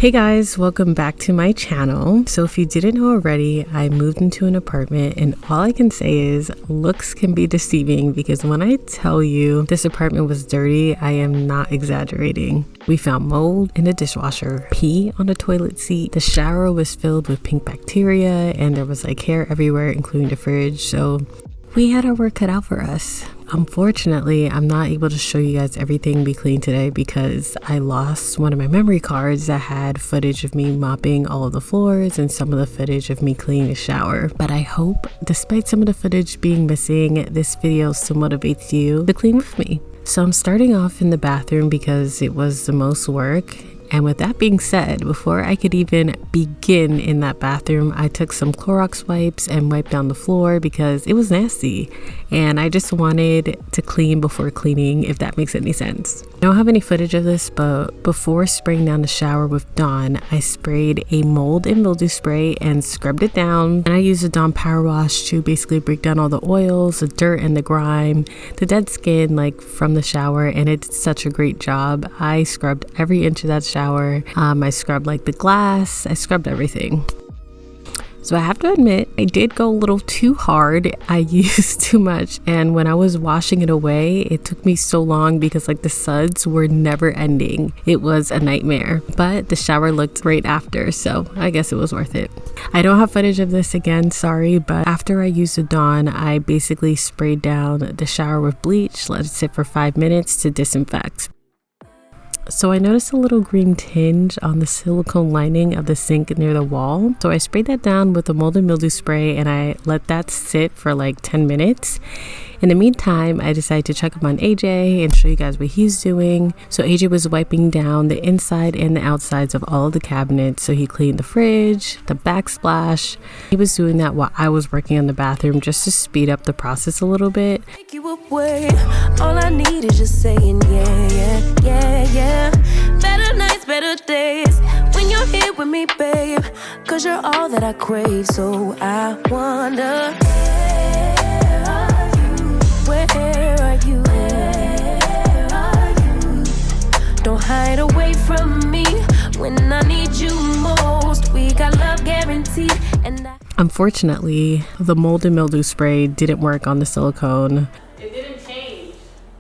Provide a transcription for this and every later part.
Hey guys, welcome back to my channel. So if you didn't know already, I moved into an apartment and all I can say is looks can be deceiving because when I tell you this apartment was dirty, I am not exaggerating. We found mold in the dishwasher, pee on the toilet seat, the shower was filled with pink bacteria, and there was like hair everywhere, including the fridge. So we had our work cut out for us. Unfortunately, I'm not able to show you guys everything we cleaned today because I lost one of my memory cards that had footage of me mopping all of the floors and some of the footage of me cleaning the shower. But I hope, despite some of the footage being missing, this video still motivates you to clean with me. So I'm starting off in the bathroom because it was the most work. And with that being said, before I could even begin in that bathroom, I took some Clorox wipes and wiped down the floor because it was nasty. And I just wanted to clean before cleaning, if that makes any sense. I don't have any footage of this, but before spraying down the shower with Dawn, I sprayed a mold and mildew spray and scrubbed it down. And I used a Dawn power wash to basically break down all the oils, the dirt and the grime, the dead skin like from the shower, and it did such a great job. I scrubbed every inch of that shower. I scrubbed like the glass, I scrubbed everything. So I have to admit, I did go a little too hard. I used too much, and when I was washing it away, it took me so long because like the suds were never ending. It was a nightmare, but the shower looked great after, so I guess it was worth it. I don't have footage of this again, sorry, but after I used the Dawn, I basically sprayed down the shower with bleach, let it sit for 5 minutes to disinfect. So I noticed a little green tinge on the silicone lining of the sink near the wall. So I sprayed that down with the mold and mildew spray and I let that sit for like 10 minutes. In the meantime, I decided to check up on AJ and show you guys what he's doing. So AJ was wiping down the inside and the outsides of all of the cabinets. So he cleaned the fridge, the backsplash. He was doing that while I was working on the bathroom just to speed up the process a little bit. Take you away. All I need is just saying yeah, yeah, yeah, yeah. Better nights, better days when you're here with me, babe. 'Cause you're all that I crave. So I wonder, where are you? Where are you? Don't hide away from me when I need you most. We got love guaranteed. And Unfortunately, the mold and mildew spray didn't work on the silicone. It didn't change.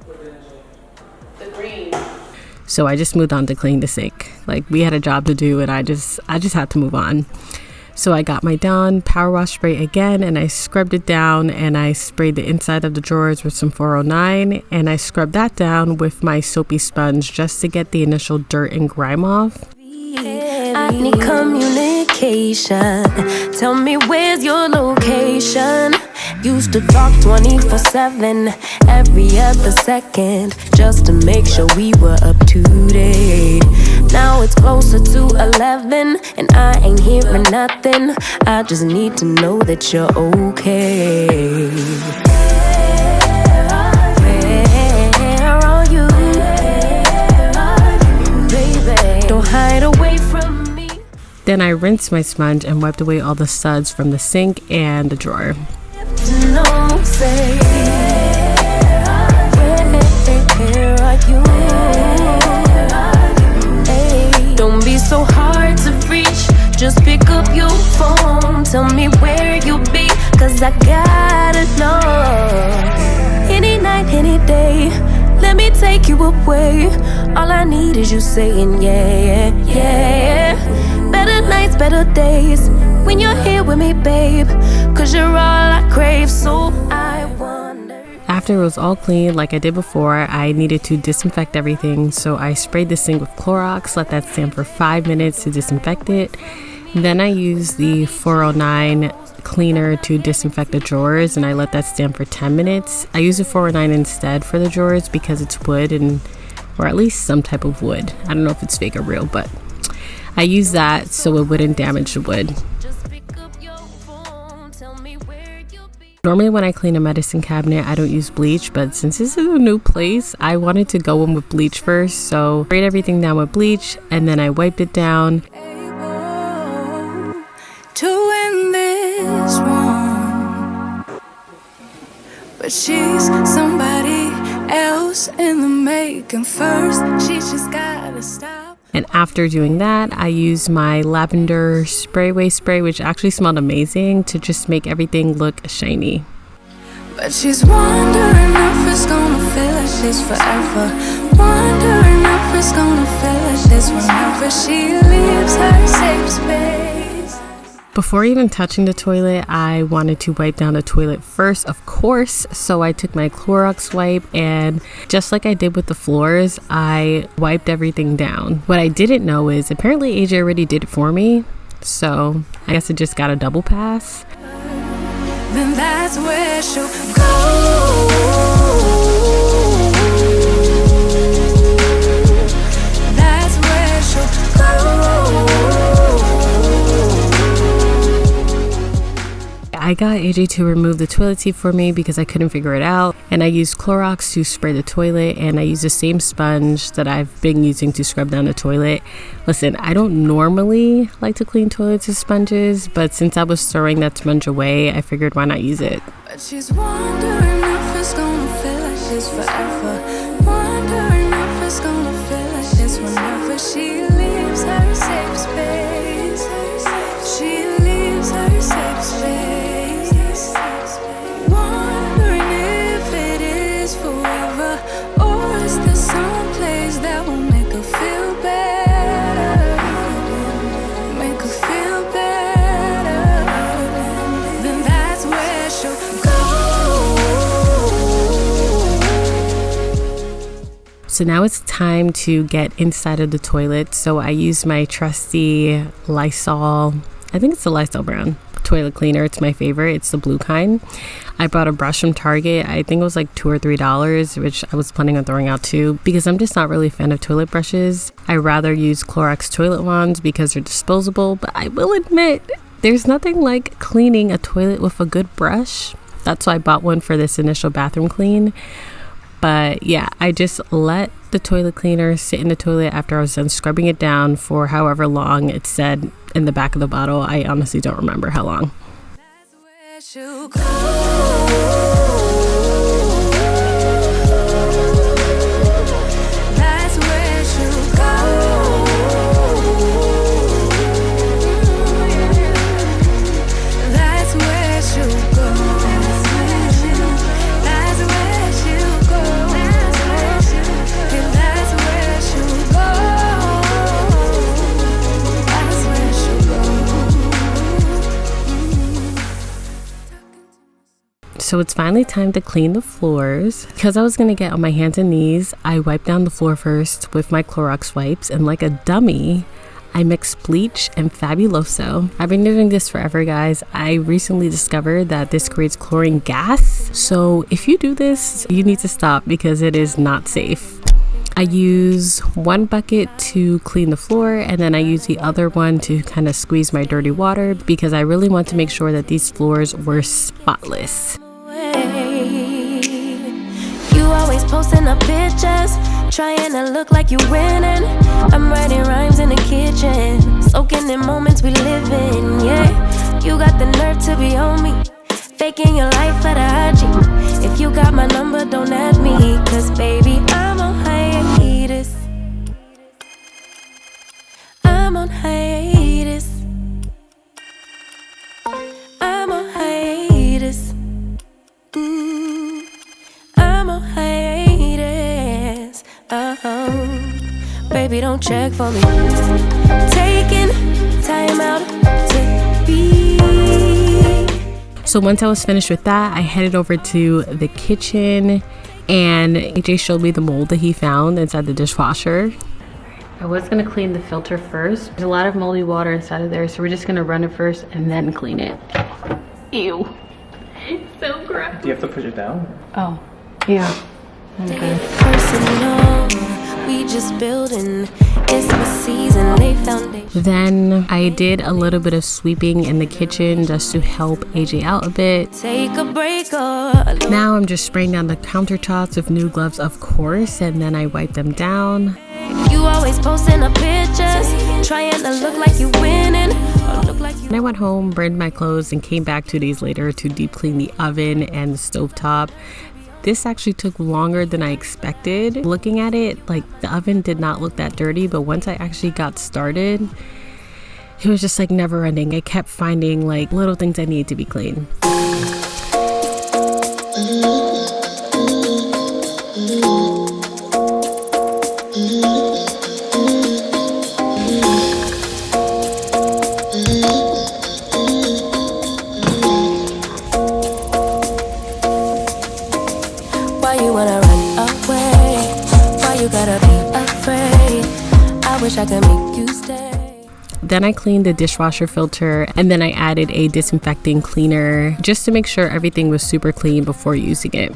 What didn't change? The green. So I just moved on to clean the sink. Like we had a job to do and I just had to move on. So I got my Dawn power wash spray again and I scrubbed it down and I sprayed the inside of the drawers with some 409 and I scrubbed that down with my soapy sponge just to get the initial dirt and grime off. I need communication. Tell me where's your location. Used to talk 24/7, every other second, just to make sure we were up to date. Now it's closer to 11 and I ain't hearing nothing. I just need to know that you're okay. Where are you? Baby, don't hide away from me. Then I rinsed my sponge and wiped away all the suds from the sink and the drawer. No, say, where are you? Hey, don't be so hard to reach. Just pick up your phone. Tell me where you'll be, 'cause I gotta know. Any night, any day, let me take you away. All I need is you saying yeah, yeah, yeah. Better nights, better days when you're here with me, babe. 'Cause you're all I crave, so I wonder. After it was all clean like I did before, I needed to disinfect everything. So I sprayed the sink with Clorox, let that stand for 5 minutes to disinfect it. Then I used the 409 cleaner to disinfect the drawers and I let that stand for 10 minutes. I used the 409 instead for the drawers because it's wood or at least some type of wood. I don't know if it's fake or real, but I used that so it wouldn't damage the wood. Normally when I clean a medicine cabinet, I don't use bleach, but since this is a new place, I wanted to go in with bleach first. So I sprayed everything down with bleach and then I wiped it down. To win this one, but she's somebody else in the making. First, she just gotta stop. And after doing that, I used my lavender spray spray, which actually smelled amazing, to just make everything look shiny. But she's wondering if it's gonna feel like she's forever. Wondering if it's gonna feel like this whenever she leaves her safe space. Before even touching the toilet, I wanted to wipe down the toilet first, of course. So I took my Clorox wipe, and just like I did with the floors, I wiped everything down. What I didn't know is apparently AJ already did it for me. So I guess it just got a double pass. Then that's where she'll go. That's where she'll go. I got AJ to remove the toilet seat for me because I couldn't figure it out, and I used Clorox to spray the toilet, and I used the same sponge that I've been using to scrub down the toilet. Listen, I don't normally like to clean toilets with sponges, but since I was throwing that sponge away, I figured why not use it. But she's wondering if it's gonna feel like she's forever. Wondering if it's gonna feel like this whenever she leaves her safe space. She leaves her safe space. Wondering if it is forever, or is there some place that will make her feel better? Make her feel better. Then that's where she'll go. So now it's time to get inside of the toilet. So I used my trusty Lysol, I think it's the Lysol brand toilet cleaner. It's my favorite. It's the blue kind. I bought a brush from Target. I think it was like $2 or $3, which I was planning on throwing out too, because I'm just not really a fan of toilet brushes. I rather use Clorox toilet wands because they're disposable, but I will admit there's nothing like cleaning a toilet with a good brush. That's why I bought one for this initial bathroom clean. But yeah, I just let the toilet cleaner sit in the toilet after I was done scrubbing it down for however long it said in the back of the bottle. I honestly don't remember how long. That's where she'll go. That's where she'll go. That's where she'll go. That's where she'll go. And that's where she'll go. That's where she'll go. So it's finally time to clean the floors. Because I was going to get on my hands and knees, I wiped down the floor first with my Clorox wipes, and like a dummy, I mixed bleach and Fabuloso. I've been doing this forever, guys. I recently discovered that this creates chlorine gas. So if you do this, you need to stop because it is not safe. I use one bucket to clean the floor, and then I use the other one to kind of squeeze my dirty water because I really want to make sure that these floors were spotless. You always posting up pictures, trying to look like you winning. I'm writing rhymes in the kitchen, soaking in moments we live in. Yeah, you got the nerve to be on me, faking your life for the IG. If you got my number, don't add me, cause baby, I'm on hiatus. I'm on hiatus. I'm on hiatus. I'm on hiatus. Baby, don't check for me. Taking time out to be. So once I was finished with that, I headed over to the kitchen, and AJ showed me the mold that he found inside the dishwasher. I was gonna clean the filter first. There's a lot of moldy water inside of there, so we're just gonna run it first and then clean it. Ew. So gross. Do you have to push it down? Oh, yeah. Okay. Personal, we just building. It's my season, lay foundation. Then I did a little bit of sweeping in the kitchen just to help AJ out a bit. Take a break or Now I'm just spraying down the countertops with new gloves, of course, and then I wipe them down. you always posting up pictures, trying to look like you winning or look like you. And I went home, burned my clothes, and came back 2 days later to deep clean the oven and the stovetop. this actually took longer than I expected. Looking at it, like the oven did not look that dirty, but once I actually got started, it was just like never ending. I kept finding like little things I needed to be cleaned. Why you wanna run away? Why you gotta be afraid? I wish I could make you stay. Then I cleaned the dishwasher filter, and then I added a disinfecting cleaner just to make sure everything was super clean before using it.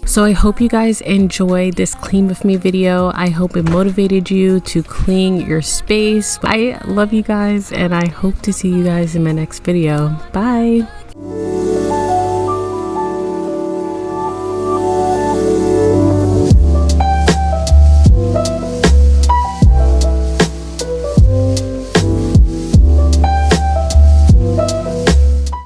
So I hope you guys enjoyed this clean with me video. I hope it motivated you to clean your space. I love you guys, and I hope to see you guys in my next video. Bye.